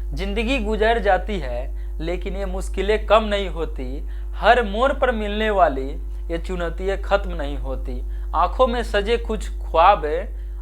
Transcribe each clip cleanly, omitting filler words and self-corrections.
जिंदगी गुजर जाती है लेकिन ये मुश्किलें कम नहीं होती, हर मोड़ पर मिलने वाली ये चुनौतियाँ खत्म नहीं होती। आंखों में सजे कुछ ख्वाब,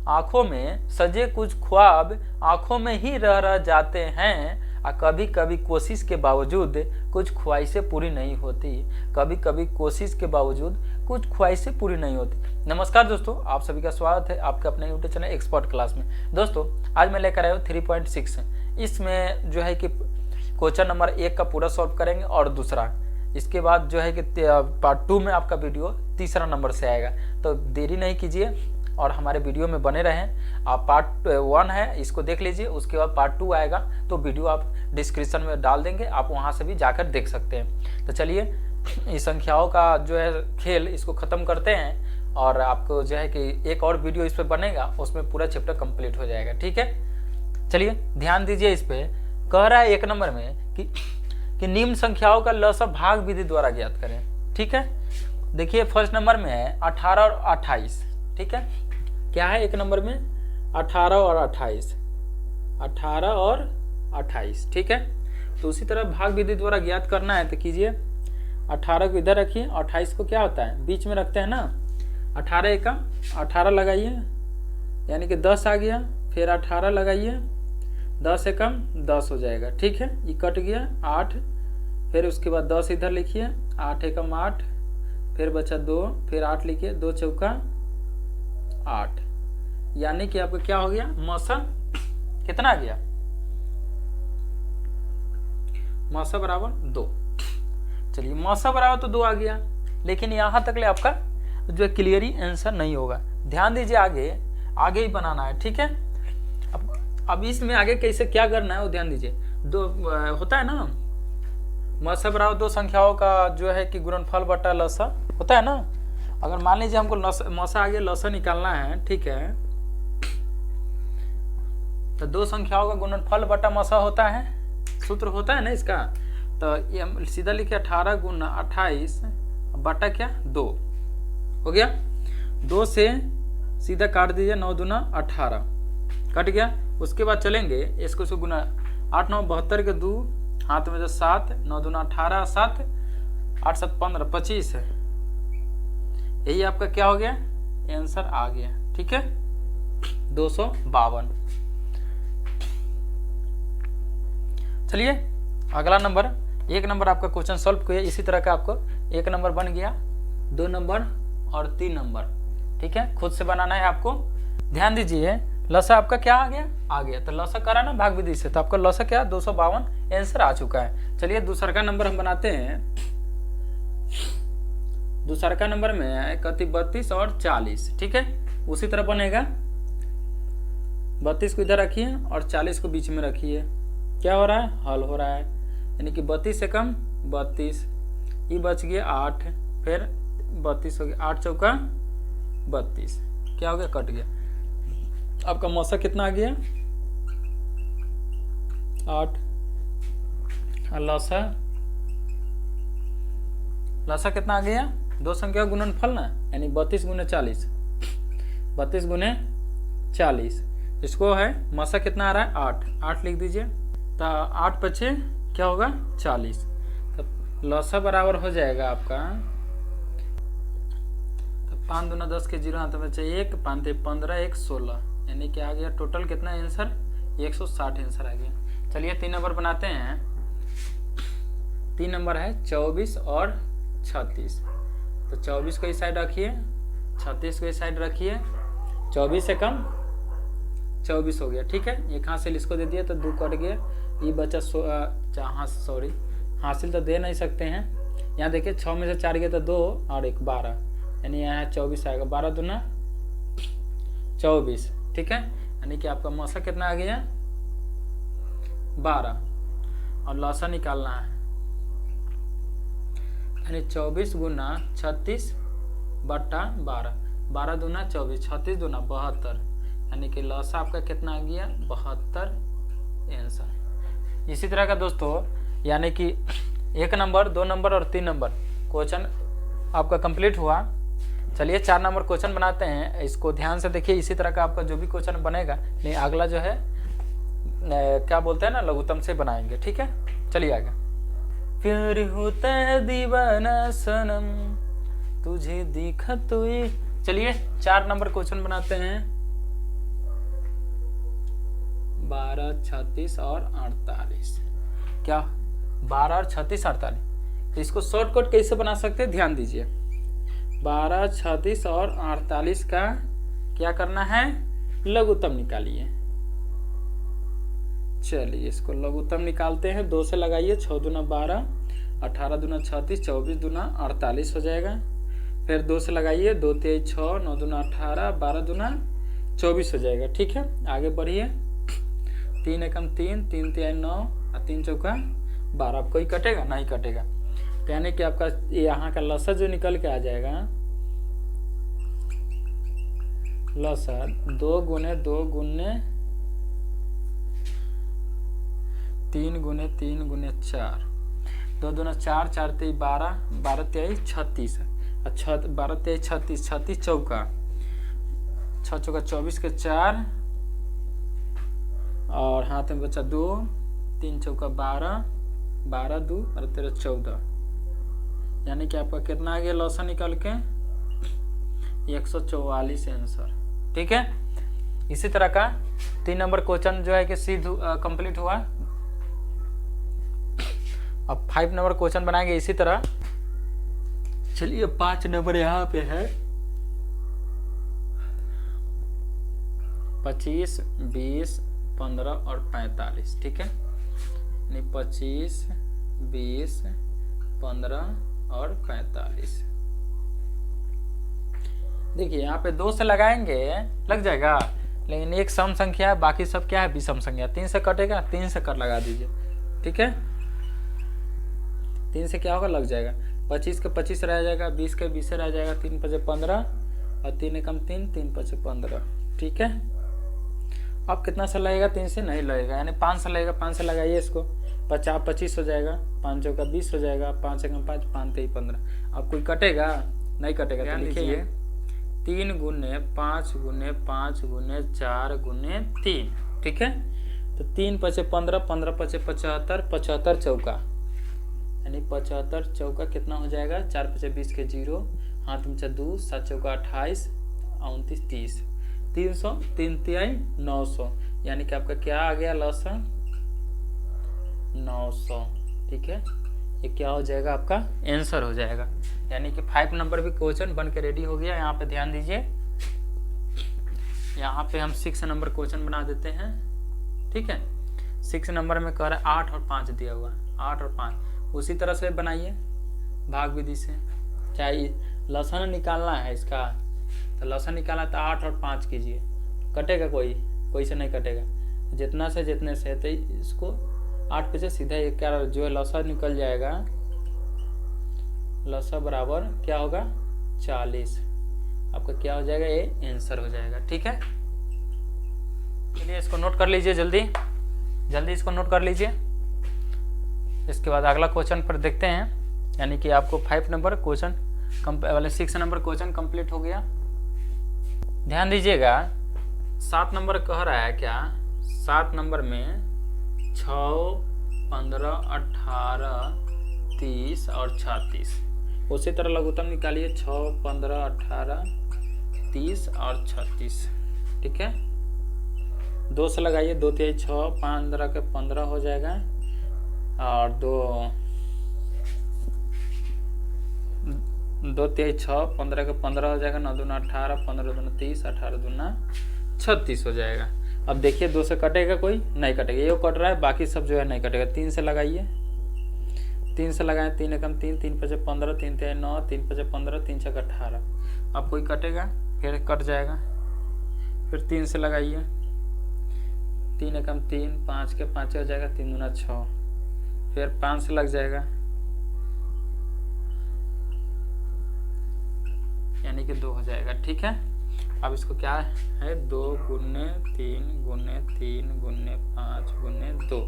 आंखों में सजे कुछ ख्वाब आंखों में ही रह जाते हैं। और कभी कभी कोशिश के बावजूद कुछ ख्वाहिशें पूरी नहीं होती, कभी कभी कोशिश के बावजूद कुछ ख्वाहिशें पूरी नहीं होती। नमस्कार दोस्तों, आप सभी का स्वागत है आपके अपने यूट्यूब चैनल एक्सपर्ट क्लास में। दोस्तों आज मैं लेकर आया हूँ 3.6। इसमें जो है कि क्वेश्चन नंबर 1 का पूरा सॉल्व करेंगे और दूसरा, इसके बाद जो है कि पार्ट 2 में आपका वीडियो तीसरा नंबर से आएगा। तो देरी नहीं कीजिए और हमारे वीडियो में बने रहें। आप पार्ट 1 है इसको देख लीजिए, उसके बाद पार्ट 2 आएगा तो वीडियो आप डिस्क्रिप्शन में डाल देंगे, आप वहां से भी जाकर देख सकते हैं। तो चलिए इस संख्याओं का जो है खेल इसको ख़त्म करते हैं और आपको जो है कि एक और वीडियो इस पर बनेगा, उसमें पूरा चैप्टर कंप्लीट हो जाएगा। ठीक है, चलिए ध्यान दीजिए। इस पर कह रहा है 1 नंबर में कि निम्न संख्याओं का लसाअ भाग विधि द्वारा ज्ञात करें। ठीक है, देखिए फर्स्ट नंबर में है 18 और 28। ठीक है, क्या है 1 नंबर में 18 और 28, 18 और 28। ठीक है, तो उसी तरह भाग विधि द्वारा ज्ञात करना है तो कीजिए। 18 को इधर रखिए, 28 को क्या होता है बीच में रखते हैं ना। 18 एकम 18 लगाइए यानी कि 10 आ गया, फिर 18 लगाइए 10 एकम 10 हो जाएगा। ठीक है, ये कट गया 8, फिर उसके बाद 10 इधर लिखिए, 8 एकम 8, फिर बचा 2, फिर 8 लिखिए, 2 चौका 8, यानी कि आपका क्या हो गया मौसा कितना आ गया, मौसा बराबर 2। चलिए मौसा बराबर तो 2 आ गया, लेकिन यहाँ तक ले आपका जो क्लियरी आंसर नहीं होगा। ध्यान दीजिए, आगे ही बनाना है। ठीक है, अब इसमें आगे कैसे क्या करना है वो ध्यान दीजिए। दो होता है ना मौसा बराबर 2 संख्याओं का जो है कि गुणनफल बटा लसाअ होता है ना। अगर मान लीजिए हमको मौसा आगे लसाअ निकालना है, ठीक है, तो 2 संख्याओं का गुणनफल बटा मौसा होता है, सूत्र होता है ना इसका। तो ये सीधा लिखे 18 गुना 28 बटा क्या 2 हो गया। 2 से सीधा काट दीजिए, 9 दूना 18 कट गया। उसके बाद चलेंगे इसको गुना 8 9 72 के 2 हाथ में 7, 9 दूना 18, 7 8 7 15 25 है। यही आपका क्या हो गया आंसर आ गया। ठीक है, 252। चलिए अगला नंबर 1 नंबर आपका क्वेश्चन सॉल्व किया। इसी तरह का आपको 1 नंबर बन गया, 2 नंबर और 3 नंबर। ठीक है, खुद से बनाना है आपको। ध्यान दीजिए, लसाअ आपका क्या आ गया तो लसाअ करा ना भाग विधि से, तो आपका लसाअ क्या 252 आंसर आ चुका है। चलिए दूसरा का नंबर हम बनाते हैं। दूसरा का नंबर में है 32 और 40। ठीक है, उसी तरह बनेगा। 32 को इधर रखिए और 40 को बीच में रखिए। क्या हो रहा है हल हो रहा है, यानी कि 32 से कम 32, ये बच गया 8, फिर 32 हो गया, 8 चौका 32, क्या हो गया कट गया। आपका मौसा कितना आ गया 8, लसाअ कितना आ गया 2 संख्या गुणनफल ना, यानी 32 गुने 40, 32 गुने 40, इसको है मौसा कितना आ रहा है 8, 8 लिख दीजिए। तो 8 पचे क्या होगा 40, तो लसाअ बराबर हो जाएगा आपका 5 दूना 10 के 0 हाथ में बचे 1, 5 15 1 16, यानी कि आ गया टोटल कितना आंसर 160 आंसर आ गया। चलिए 3 नंबर बनाते हैं। 3 नंबर है 24 और 36। तो 24 को इस साइड रखिए, 36 को इस साइड रखिए। 24 से कम 24 हो गया। ठीक है, एक हासिल इसको दे दिया तो 2 कट गया, ये बचा हासिल तो दे नहीं सकते हैं। यहाँ देखिए 6 में से 4 गया तो 2 और 1 12, यानी यहाँ 24 आएगा। 12 दूना 24। ठीक है, यानी कि आपका मौसा कितना आ गया 12 और लसाअ निकालना है, यानी 24 गुना 36 बटा 12, 12 दूना 24, 36 दूना 72, यानी कि लसाअ आपका कितना आ गया 72 आंसर। इसी तरह का दोस्तों यानी कि 1 नंबर 2 नंबर और 3 नंबर क्वेश्चन आपका कंप्लीट हुआ। चलिए 4 नंबर क्वेश्चन बनाते हैं, इसको ध्यान से देखिए। इसी तरह का आपका जो भी क्वेश्चन बनेगा, नहीं अगला जो है क्या बोलते हैं ना, लघुत्तम से बनाएंगे। ठीक है, चलिए आगे। प्यार होता है दीवाना सनम तुझे दिखा तो ये। चलिए 4 नंबर क्वेश्चन बनाते हैं। 12, 36 और 48। क्या 12 और 36, 48? तो इसको शॉर्टकट कैसे बना सकते हैं, ध्यान दीजिए। 12, 36 और 48 का क्या करना है, लघुत्तम निकालिए। चलिए इसको लघुत्तम निकालते हैं। 2 से लगाइए, 6 दूना 12, 18 दूना 36, 24 दूना 48 हो जाएगा। फिर 2 से लगाइए, 2 तिहाई 6, 9 दूना 18, 12 दूना 24 हो जाएगा। ठीक है, आगे बढ़िए। 3 एकम 3, 3 तिहाई 9 और 3 चौका 12। अब कोई कटेगा, नहीं कटेगा। तो यानी कि आपका यहाँ का लसर जो निकल के आ जाएगा, लसर 2 गुने 2 गुने 3 गुने 3 गुने 4, 2 दूना 4, 4 तिहाई 12, 12 तिहाई 36, 12 तिहाई 36, 36 चौका 6 चौका 24 के 4 और हाथ में बचा 2, 3 चौका 12, 12 2 और 13 14। यानी कि आपका कितना आ गया लौसा निकल के 144 आंसर। ठीक है, इसी तरह का 3 नंबर क्वेश्चन जो है कि सीधे कंप्लीट हुआ। अब 5 नंबर क्वेश्चन बनाएंगे इसी तरह। चलिए 5 नंबर यहाँ पे है। 25, 20, 15 और 45। ठीक है, 25, 20, 15 और 45। देखिए यहाँ पे 2 से लगाएंगे लग जाएगा, लेकिन एक सम संख्या है, बाकी सब क्या है, विषम संख्या। 3 से कटेगा, 3 से कर लगा दीजिए। ठीक है, 3 से क्या होगा, लग जाएगा। 25 के 25 रह जाएगा, 20 के 20 रह जाएगा, 3 5 15 और 3 एकम 3, 3 5 15। ठीक है, अब कितना से लगेगा, 3 से नहीं लगेगा, यानी 5 से लगेगा। 5 से लगाइए इसको, 50 25 हो जाएगा, 5 चौका 20 हो जाएगा, 5 एकम 5, 5 तिहाई 15। अब कोई कटेगा, नहीं कटेगा। तो लिखिए 3 गुने 5 गुने 5 गुने 4 गुने 3। ठीक है, तो 3 5 15, 15 5 75, 75 चौका, यानी 75 चौका कितना हो जाएगा, 4 5 20 के 0, हाथ में 2, 7 चौका 28, 29 30, 300, 3 तिहाई 900। यानी कि आपका क्या आ गया लौसा 900। ठीक है, ये क्या हो जाएगा, आपका आंसर हो जाएगा। यानी कि 5 नंबर भी क्वेश्चन बन के रेडी हो गया। यहाँ पे ध्यान दीजिए, यहाँ पे हम 6 नंबर क्वेश्चन बना देते हैं। ठीक है, 6 नंबर में कह रहा है 8 और 5 दिया हुआ है, 8 और 5 उसी तरह से बनाइए भाग विधि से। चाहे लसन निकालना है इसका, तो लसन निकालना तो 8 और 5 कीजिए, कटेगा कोई से नहीं कटेगा, जितना से जितने से। तो इसको 8 पे से सीधा एक क्या जो है लसा निकल जाएगा, लसा बराबर क्या होगा 40। आपका क्या हो जाएगा, ये आंसर हो जाएगा। ठीक है, चलिए इसको नोट कर लीजिए, जल्दी इसको नोट कर लीजिए। इसके बाद अगला क्वेश्चन पर देखते हैं। यानी कि आपको 5 नंबर क्वेश्चन वाले 6 नंबर क्वेश्चन कंप्लीट हो गया। ध्यान दीजिएगा, 7 नंबर कह रहा है क्या, 7 नंबर में 6, 15, 18, 30 और 36। उसी तरह लघुत्तम निकालिए, 6, 15, 18, 30 और 36। ठीक है, 2 से लगाइए, 2 तिहाई 6, 15 के 15 हो जाएगा और 2 तिहाई 6, 15 के 15 हो जाएगा, 9 दूना 18, 15 दूना 30, 18 दूना 36 हो जाएगा। अब देखिए 2 से कटेगा, कोई नहीं कटेगा, ये कट रहा है, बाकी सब जो है नहीं कटेगा। 3 से लगाइए, 3 से लगाएं, 3 एकम 3, 3 5 15, 3 तिहाई 9, 3 5 15, 3 6 18। अब कोई कटेगा, फिर कट जाएगा। फिर 3 से लगाइए, 3 एकम 3, 5 के 5 हो जाएगा, 3 दूना 6। फिर 5 से लग जाएगा, यानी कि 2 हो जाएगा। ठीक है, अब इसको क्या है, 2 गुने 3 गुने 3 गुने 5 गुने 2,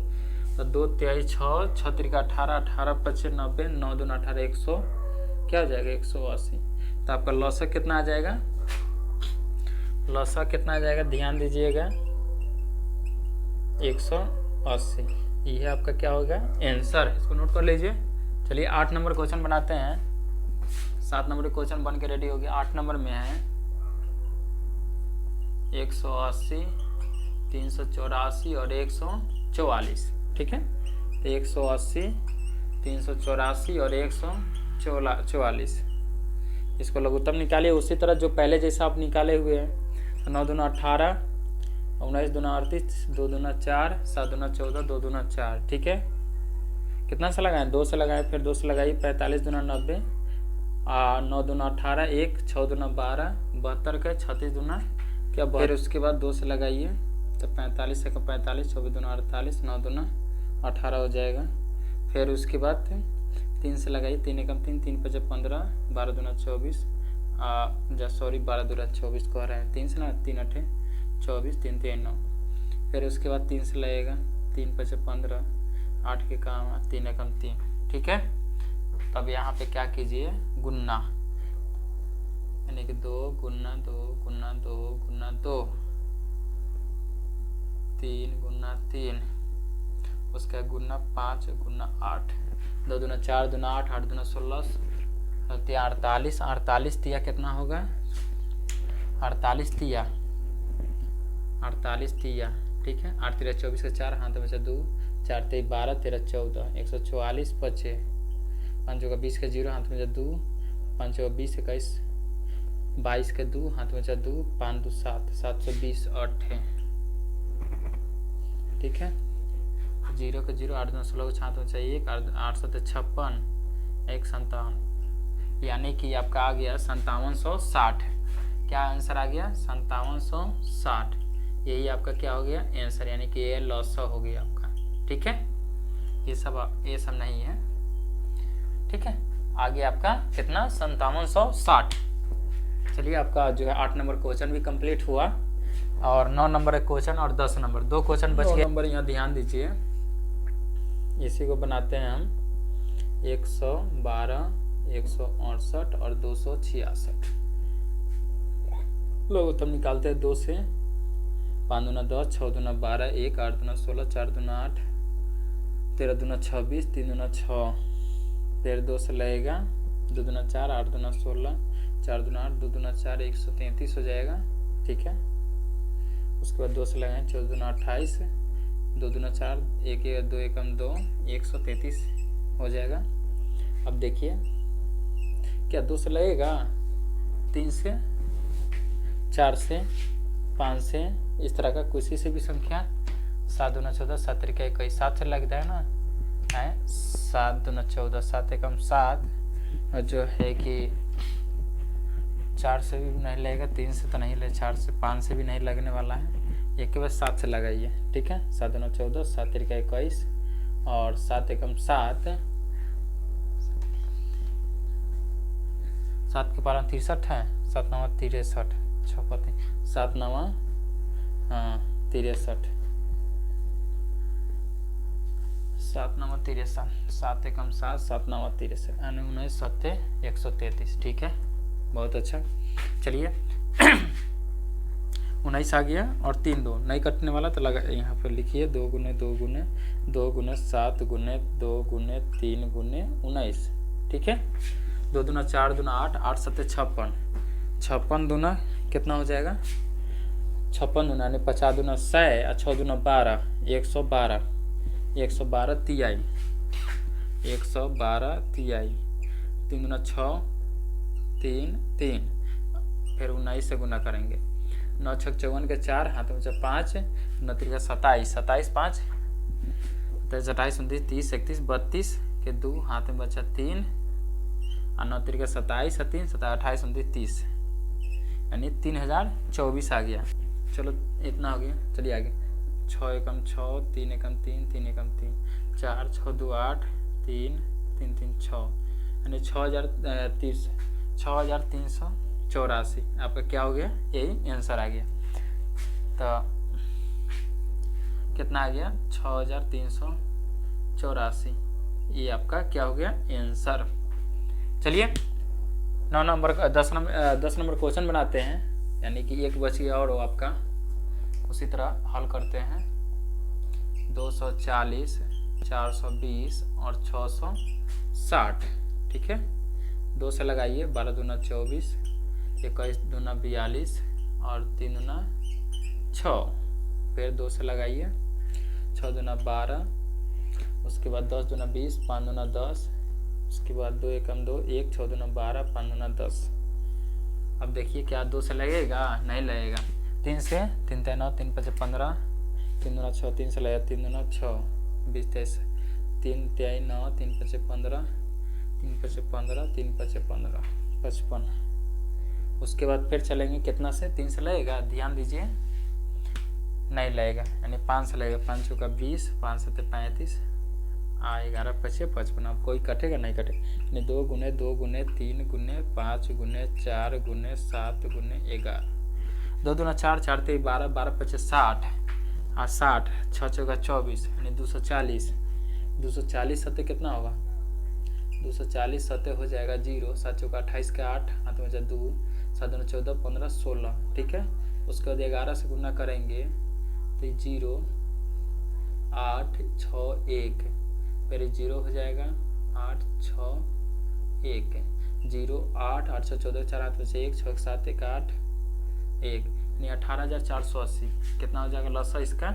तो 2 तिहाई 6, 6 तिरिका 18, 18 5 90, 9 दूना 18, 100 क्या हो जाएगा 180। तो आपका लौसा कितना आ जाएगा, लौसा कितना आ जाएगा, ध्यान दीजिएगा 180, ये आपका क्या होगा आंसर। इसको नोट कर लीजिए। चलिए 8 नंबर क्वेश्चन बनाते हैं। 7 नंबर क्वेश्चन बन के रेडी हो गया। 8 नंबर में है 180, 384 और 144। ठीक है, तो 180, 384 और 144, इसको लघुत्तम निकालिए उसी तरह जो पहले जैसा आप निकाले हुए हैं। 9 दूना 18, 19 दूना 38, 2 दूना 4, 7 दूना 14, 2 दूना 4। ठीक है, कितना से लगाएं? 2 से लगाएं, फिर 2 से लगाइए। 45 दूना 90, 9 दूना 18, 1, 6 दूना 12, 72 का 36 दूना क्या, फिर उसके बाद 2 से लगाइए तो 45 से 45, 24 दूना 48, 9 दूना 18 हो जाएगा। फिर उसके बाद 3 से लगाइए, 3 एकम 3, 3 पचे 15, 12 दूना 24, 12 दूना 24 कह रहे हैं। 3 से ना, 3 अठे 24, 3 3 9। फिर उसके बाद 3 से लगेगा, 3 पचे 15, 8 के काम 3 एकम 3। ठीक है, तब यहाँ पे क्या कीजिए, गुन्ना, यानी कि 2 गुना 2 गुना 2 गुना 2, 3 गुना 3, उसका गुना 5 गुना 8, 2 दूना 4 दूना 8, 8 दूना 16, 48, 48 तिया कितना होगा? 48 तिया, 48 तिया। ठीक है, 8 तेरह 24 का 4, हाथ में बचा 2, 4 तेरह 12, 13 14, 144 पचे 5 का 20 का 0, हाथ में बचा 2, 5 का 20, 21 22 के 2, हाथ में बचा 2, 5 2 7, 720 8 है। ठीक है, 0 के 0, 8 2 16 को हाथ में बचा 1, 8 7 56, 1 57, यानी कि आपका आ गया 5760। क्या आंसर आ गया? 5760। यही आपका क्या हो गया आंसर, यानी कि ये लॉस हो गया आपका। ठीक है, ये सब नहीं है। ठीक है, आगे आपका कितना 5760। चलिए, आपका जो है 8 नंबर क्वेश्चन भी कंप्लीट हुआ और 9 नंबर क्वेश्चन और 10 नंबर 2 क्वेश्चन बच गए। नंबर यहाँ ध्यान दीजिए, इसी को बनाते हैं हम 112, 168 और 266। लोग तब निकालते हैं 2 से, 5 दूना 10, 6 दूना 12, 1, 8 दूना 16, 4 दूना 8, 13 दूना 26, 3 दूना 6, फिर 2 से लगेगा, 2 दूना 4, 8 दूना 16, 4 दूना 8, 2 दूना 4, 133 हो जाएगा। ठीक है, उसके बाद 2 से लगाएं, 14 दूना 28, 2 दूना 4, 1 2 एकम 2, 133 हो जाएगा। अब देखिए, क्या 2 से लगेगा? 3 से, 4 से, 5 से, इस तरह का किसी से भी संख्या। 7 दूना 14, 7 त्रिक 21, 7 से लगता है ना, है 7 दूना 14, 7 एकम 7, और जो है कि 4 से भी नहीं लगेगा, 3 से तो नहीं लगेगा, 4 से 5 से भी नहीं लगने वाला है, एक के बाद 7 से लगाइए। ठीक है, 7 दूना 14, 7 त्रिक 21 और 7 एकम 7, 7 के 12 63 है, 7 9 63, 7 9 63, 7 9 63, 7 एकम 7, 7 9 63, 19 7 133। ठीक है, बहुत अच्छा। चलिए 19 आ गया और 3 2 नहीं कटने वाला, तो लगा यहाँ पर लिखिए 2 गुने 2 गुने 2 गुने 7 गुने 2 गुने 3 गुने 19। ठीक है, 2 दूना 4 दूना 8, 8 7 56, 56 दूना कितना हो जाएगा? 56 दूना यानी 50 दूना 100 और 6 दूना 12, 112, 112 तिहाई, 112 तिहाई, 3 दूना 6, 3 3, फिर 19 से गुना करेंगे। 9 6 54 के 4, हाथ में 5, 9 3 27, 27 5, 27 29 30 31 32 के 2, हाथ में बचा 3, और 9 3 27 3 28 29 30, यानी 3024 आ गया। चलो इतना हो गया। चलिए आगे, 6 एकम 6, 3 एकम 3, 3 एकम 3, 4 6 2 8, 3 3 3 6, यानी 6384 आपका क्या हो गया? यही आंसर आ गया। तो कितना आ गया? 6384, ये आपका क्या हो गया आंसर। चलिए 9 नंबर का 10 नंबर क्वेश्चन बनाते हैं, यानी कि एक बच गया और वो आपका उसी तरह हल करते हैं। 240, 420 और 660। ठीक है, 2 से लगाइए, 12 दूना 24, 21 दूना 42 और 3 दूना 6। फिर 2 से लगाइए, 6 दूना 12, उसके बाद 10 दूना 20, 5 दूना 10, उसके बाद 2 एकम 2, 1, 6 दूना 12, 5 दूना 10। अब देखिए क्या 2 से लगेगा? नहीं लगेगा। 3 से, 3 3 9, 3 5 15, 3 दूना 6, 3 से लगेगा, 3 दूना 6, 20 23, 3 3 9, 3 5 15, 3 5 15, 3 5 15, 55। उसके बाद फिर चलेंगे कितना से? 3 से लगेगा, ध्यान दीजिए, नहीं लगेगा, यानी 5 से लगेगा। 5 चौका 20, 5 7 35, 11 5 55। अब कोई कटेगा? नहीं कटेगा, यानी 2 गुने 2 गुने 3 गुने 5 गुने 4 गुने 7 गुने 11, 2 दूना 4, 4 3 12, 12 5 60 और 60, 6 चौका 24, यानी 240। 240 सत्य कितना होगा? 240 सत्य हो जाएगा 0, 7 चौका 28 का 8, हाथ में 2, 7 दूना 14, 15 16। ठीक है, उसके बाद 11 से गुना करेंगे तो 0 8 6 1, फिर 0 हो जाएगा 8 6 1, 0 8 8 6 14 4 हाथ में से 1, 6 7 1 8 1, यानी 18,480। कितना हो जाएगा लसा इसका?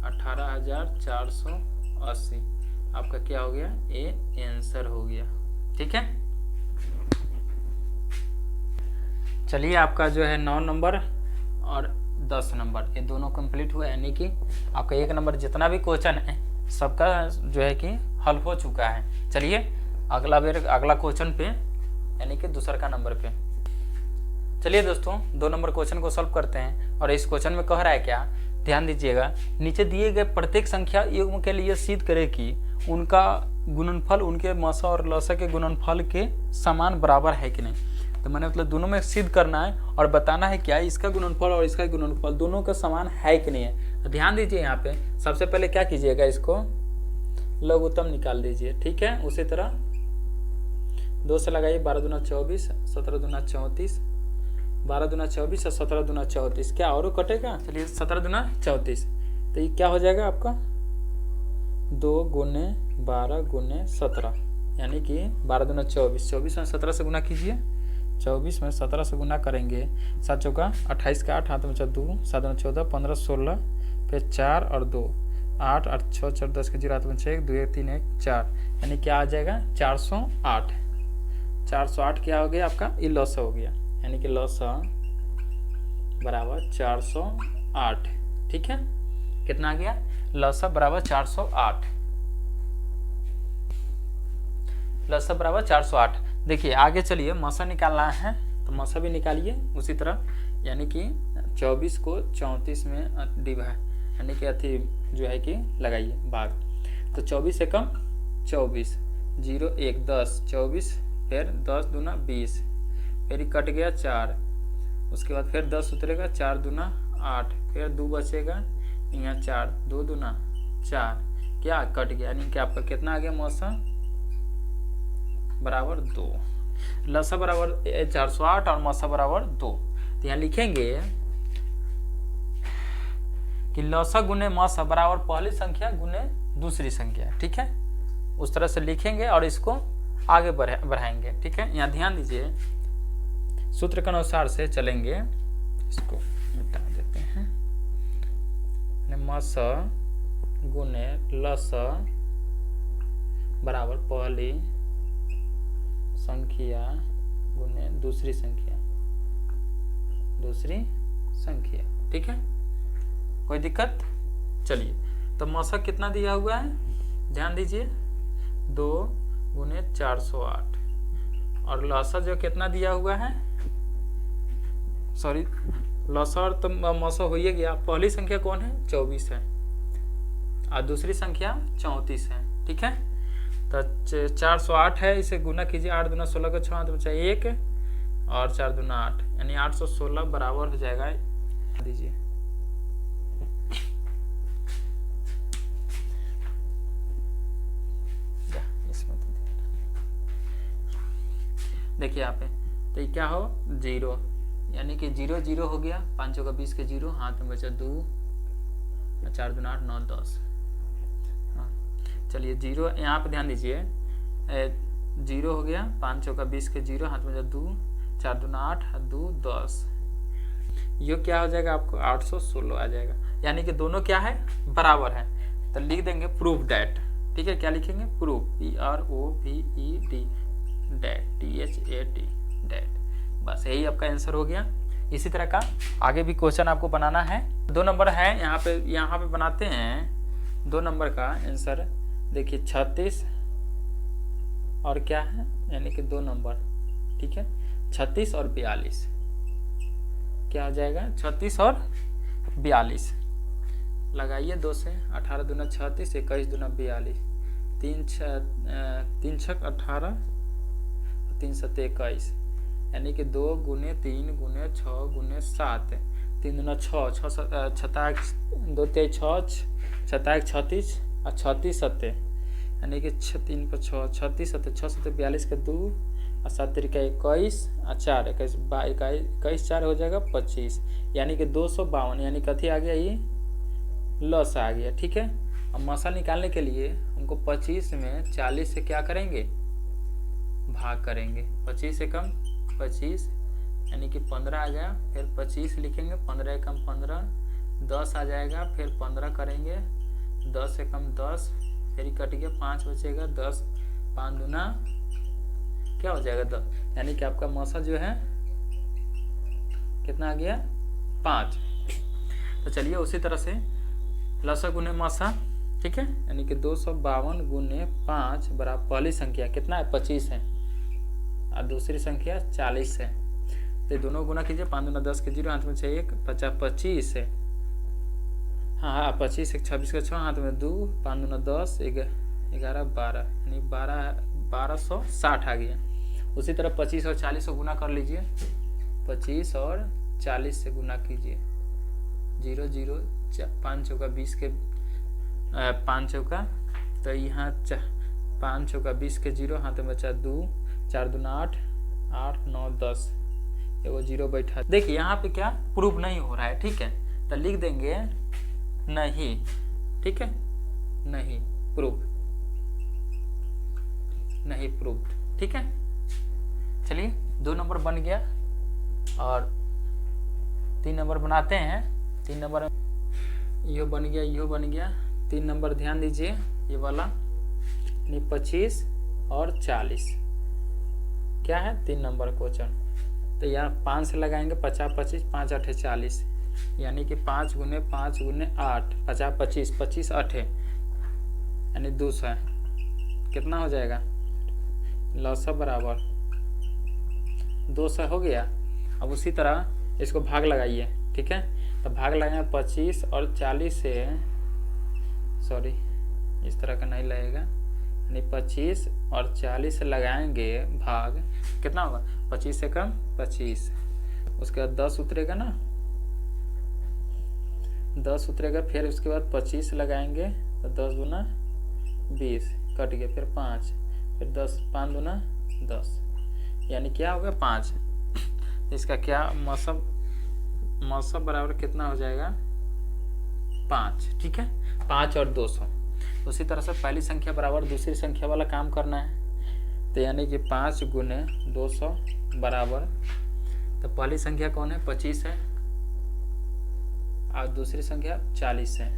18,480 आपका क्या हो गया? ए आंसर हो गया। ठीक है, चलिए आपका जो है 9 नंबर और 10 नंबर ये दोनों कंप्लीट हुआ, यानी कि आपका 1 नंबर जितना भी क्वेश्चन है सबका जो है कि हल हो चुका है। चलिए अगला क्वेश्चन पे, यानी कि दूसर का नंबर पे। चलिए दोस्तों 2 नंबर क्वेश्चन को सॉल्व करते हैं। और इस क्वेश्चन में कह रहा है क्या, ध्यान दीजिएगा, नीचे दिए गए प्रत्येक संख्या युग्म के लिए सिद्ध करें कि उनका गुणनफल उनके मसा और लसा के गुणनफल के समान बराबर है कि नहीं। तो मैंने मतलब दोनों में सिद्ध करना है और बताना है क्या इसका गुणनफल और इसका गुणनफल दोनों का समान है कि नहीं है। तो ध्यान दीजिए, यहाँ पे सबसे पहले क्या कीजिएगा, इसको लघुत्तम निकाल दीजिए। ठीक है, उसी तरह 2 से लगाइए, 12 दूना 24, 17 दूना 34, 12 दूना 24 और 17 दूना 34। क्या और कटेगा? चलिए 17 दूना 34, तो ये क्या हो जाएगा आपका? 2 गुने 12 गुने 17, यानी कि 12 दूना 24, 24 में 17 से गुना कीजिए, 24 में 17 से गुना करेंगे, 7 चौका 28 का 8, हाथ में 2, 7 दूना 14, 15 16, फिर 4 और 2, 8 8 6 4 10 के 0, हाथ में 6 1 2 1 3 1 4, यानी क्या आ जाएगा? 408। 408 क्या हो गया आपका? ये लॉस हो गया, यानी कि लॉस बराबर 408। ठीक है, कितना आ गया? लसा बराबर 408, लसा बराबर 408। देखिए आगे चलिए, मसा निकालना है तो मसा भी निकालिए उसी तरह, यानी कि 24 को 34 में डिवाइड, यानी कि अथी जो है कि लगाइए भाग। तो 24 एकम 24, 0 1 10, 24, फिर 10 दूना 20, फिर कट गया 4, उसके बाद फिर 10 उतरेगा, 4 दूना 8, फिर 2 बचेगा, यहाँ 4, 2 दूना 4, क्या कट गया, यानी कि आपका कितना आ गया? मौसा बराबर 2, लसा बराबर 408 और मौसा बराबर 2। तो यहाँ लिखेंगे कि लसा गुने मौसा बराबर पहली संख्या गुने दूसरी संख्या। ठीक है, उस तरह से लिखेंगे और इसको आगे बढ़ाएंगे। ठीक है, यहाँ ध्यान दीजिए, सूत्र के अनुसार से चलेंगे, इसको मिटा देते हैं। मस गुने लस बराबर पहली संख्या गुने दूसरी संख्या। ठीक है, कोई दिक्कत? चलिए, तो मसा कितना दिया हुआ है, ध्यान दीजिए, 2 गुने 408, और लसा जो कितना दिया हुआ है, सॉरी लसा और तो मसा हो ही गया। पहली संख्या कौन है? 24 है और दूसरी संख्या 34 है। ठीक है, तो 408 है, इसे गुना कीजिए, 8 दूना 16 का 6 बचा 1 और 4 दूना 8, यानी 816 बराबर हो जाएगा। दीजिए इसमें तो देखिए यहाँ पे, तो ये क्या हो? 0, यानी कि 0 0 हो गया, 5 का 20 के 0, हाथ में बचा 2, 4 दूना 8, 9 10। हाँ चलिए 0 यहाँ पे ध्यान दीजिए, 0 हो गया, 5 चौका 20 के 0, हाथ में जो 2, 4 दूना 8, 2 10, ये क्या हो जाएगा आपको 816 आ जाएगा। यानी कि दोनों क्या है, बराबर है। तो लिख देंगे प्रूफ डैट। ठीक है, क्या लिखेंगे, proof, PROVED that, THAT that. बस यही आपका आंसर हो गया। इसी तरह का आगे भी क्वेश्चन आपको बनाना है। 2 नंबर है यहाँ पे बनाते हैं 2 नंबर का आंसर। देखिए 36 और क्या है, यानी कि 2 नंबर। ठीक है, 36 और 42 क्या हो जाएगा, 36 और 42 लगाइए 2 से, 18 दूना 36, 21 दूना 42, 3 छक 18, 3 7 21, यानी कि 2 गुने 3 गुने 6 गुने 7, 3 दूना 6, 6 छता 2 3 6, छता 36 और 36 7, यानी कि 3 पर 6, 36 7, 6 7 42 के 2 और 7 का 21 और 4 21 4 हो जाएगा 25, यानी कि 252, यानी कथी आ गया, ये लॉस आ गया। ठीक है, अब मसा निकालने के लिए हमको 25 में 40 से क्या करेंगे, भाग करेंगे। 25 से कम 25, यानी कि 15 आ गया, फिर 25 लिखेंगे, 15 कम 15, 10 आ जाएगा, फिर 15 करेंगे, 10 से कम 10, फिर कट गया, 5 बचेगा, 10 5 दूना क्या हो जाएगा 10, यानी कि आपका मसा जो है कितना आ गया, 5। तो चलिए उसी तरह से लसा गुने मसा, ठीक है, यानी कि 252 गुने 5 बराबर पहली संख्या कितना है, 25 है, और दूसरी संख्या 40 है। तो दोनों गुना कीजिए, 5 दूना 10 के 0, हाथ में 6 1, 50 25 है, हाँ 25 1 26 का 6, हाथ में 2, 5 दूना 10, 11 12, यानी 1260 आ गया। उसी तरह 25 और 40 से गुना कर लीजिए, 25 और 40 से गुना कीजिए, 0 0 5 चौका 20 के 5 चौका, तो यहाँ 5 चौका 20 के 0, हाथ में बचा 2, 4 दूना 8, 8 9 10, एगो 0 बैठा। देखिए यहाँ पे क्या प्रूफ नहीं हो रहा है। ठीक है, तो लिख देंगे नहीं। ठीक है, नहीं प्रूफ, नहीं प्रूफ। ठीक है, चलिए 2 नंबर बन गया और 3 नंबर बनाते हैं। 3 नंबर यो बन गया, यो बन गया। 3 नंबर ध्यान दीजिए, ये वाला 25 और 40 क्या है, 3 नंबर क्वेश्चन। तो यहाँ 5 से लगाएंगे, 50 25, 5 8 40, यानी कि 5 गुने 5 गुने 8, 50 25, 25 8 यानी 200, कितना हो जाएगा, लौसा बराबर 200 हो गया। अब उसी तरह इसको भाग लगाइए। ठीक है, तो भाग लगाएंगे 25 और 40 से, सॉरी इस तरह का नहीं लगेगा, यानी 25 और 40 से लगाएंगे भाग, कितना होगा, 25 से कम 25, उसके बाद 10 उतरेगा ना, 10 उतरेगा, फिर उसके बाद 25 लगाएंगे तो 10 गुना 20 कट गया, फिर 5, फिर 10 5 दूना 10, यानी क्या होगा 5। इसका क्या मौसम बराबर कितना हो जाएगा, 5। ठीक है, 5 और 200। उसी तरह से पहली संख्या बराबर दूसरी संख्या वाला काम करना है। तो यानी कि 5 गुने 200 बराबर, तो पहली संख्या कौन है, 25 है, और दूसरी संख्या 40 है।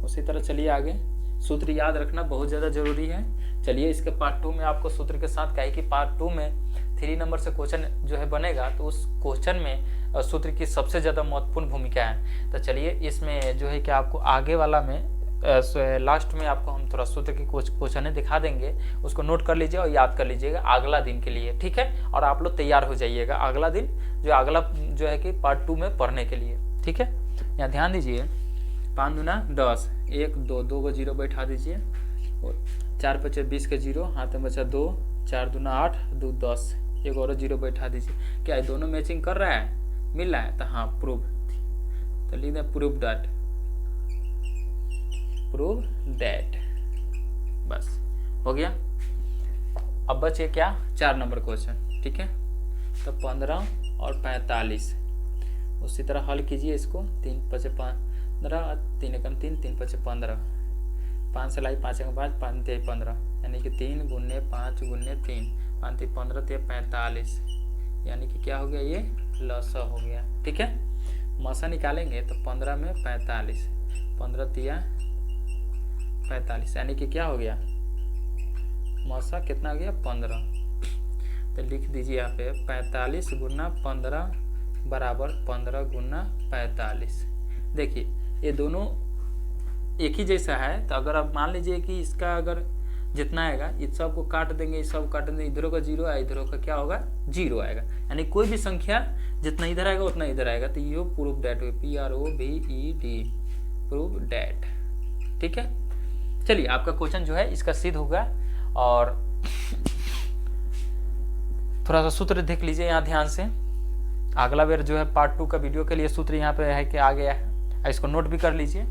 उसी तरह चलिए आगे, सूत्र याद रखना बहुत ज़्यादा जरूरी है। चलिए इसके पार्ट 2 में आपको सूत्र के साथ, क्या है कि पार्ट 2 में 3 नंबर से क्वेश्चन जो है बनेगा, तो उस क्वेश्चन में सूत्र की सबसे ज़्यादा महत्वपूर्ण भूमिका है। तो चलिए इसमें जो है कि आपको आगे वाला में लास्ट में आपको हम थोड़ा सूत्र की कुछ क्वेश्चन दिखा देंगे, उसको नोट कर लीजिए और याद कर लीजिएगा अगला दिन के लिए। ठीक है, और आप लोग तैयार हो जाइएगा अगला दिन अगला जो है कि पार्ट 2 में पढ़ने के लिए। ठीक है, यहाँ ध्यान दीजिए, 5 दूना 10, 1 2 2 को 0 बैठा दीजिए, और 4 5 20 के 0, हाथ में बचा 2, 4 दूना 8, 2 10, एक और 0 बैठा दीजिए। क्या ये दोनों मैचिंग कर रहा है, मिल रहा है, तो हाँ प्रूफ। तो लिख दें प्रूफ डैट, प्रूफ डैट, बस हो गया। अब बचे क्या, 4 नंबर क्वेश्चन। ठीक है, तो 15 और 45 उसी तरह हल कीजिए इसको, 3 5 15, 3 एकम 3, 3 5 15, 5 से लाई 5 एकम 5, 5 3 15, यानी कि 3 गुने 5 गुने 3, 5 3 15 3 45, यानी कि क्या हो गया, ये लसा हो गया। ठीक है, मसा निकालेंगे तो 15 में 45, 15 तिया 45, यानी कि क्या हो गया, मसा कितना हो गया 15। तो लिख दीजिए यहाँ पे 45 गुना 15 बराबर 15 गुना 45। देखिए ये दोनों एक ही जैसा है, तो अगर आप मान लीजिए कि इसका अगर जितना आएगा इस सब को काट देंगे, इस सब काट देंगे, इधरों का 0 आएगा, इधरों का क्या होगा 0 आएगा, यानी कोई भी संख्या जितना इधर आएगा उतना इधर आएगा। तो ये proof that PROVED, proof that. ठीक है, चलिए आपका क्वेश्चन जो है इसका सिद्ध होगा। और थोड़ा सा सूत्र देख लीजिए यहाँ ध्यान से, अगला बार जो है पार्ट 2 का वीडियो के लिए सूत्र यहाँ पे है कि आ गया है, इसको नोट भी कर लीजिए।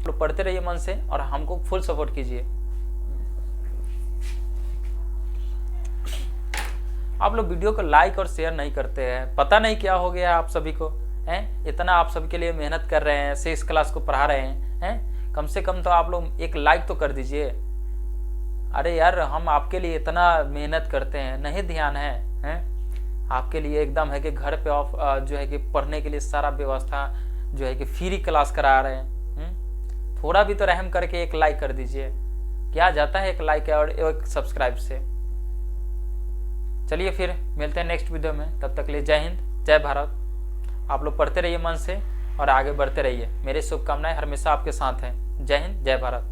तो पढ़ते रहिए मन से और हमको फुल सपोर्ट कीजिए। आप लोग वीडियो को लाइक और शेयर नहीं करते हैं, पता नहीं क्या हो गया आप सभी को, हैं इतना आप सभी के लिए मेहनत कर रहे हैं, 6 क्लास को पढ़ा रहे हैं, कम से कम तो आप लोग एक लाइक तो कर दीजिए। अरे यार हम आपके लिए इतना मेहनत करते हैं, नहीं ध्यान है आपके लिए एकदम है कि घर पे ऑफ जो है कि पढ़ने के लिए सारा व्यवस्था जो है कि फ्री क्लास करा रहे हैं। थोड़ा भी तो रहम करके एक लाइक कर दीजिए, क्या जाता है एक लाइक और एक सब्सक्राइब से। चलिए फिर मिलते हैं नेक्स्ट वीडियो में, तब तक के लिए जय हिंद जय भारत। आप लोग पढ़ते रहिए मन से और आगे बढ़ते रहिए, मेरी शुभकामनाएं हमेशा आपके साथ हैं। जय हिंद जय भारत।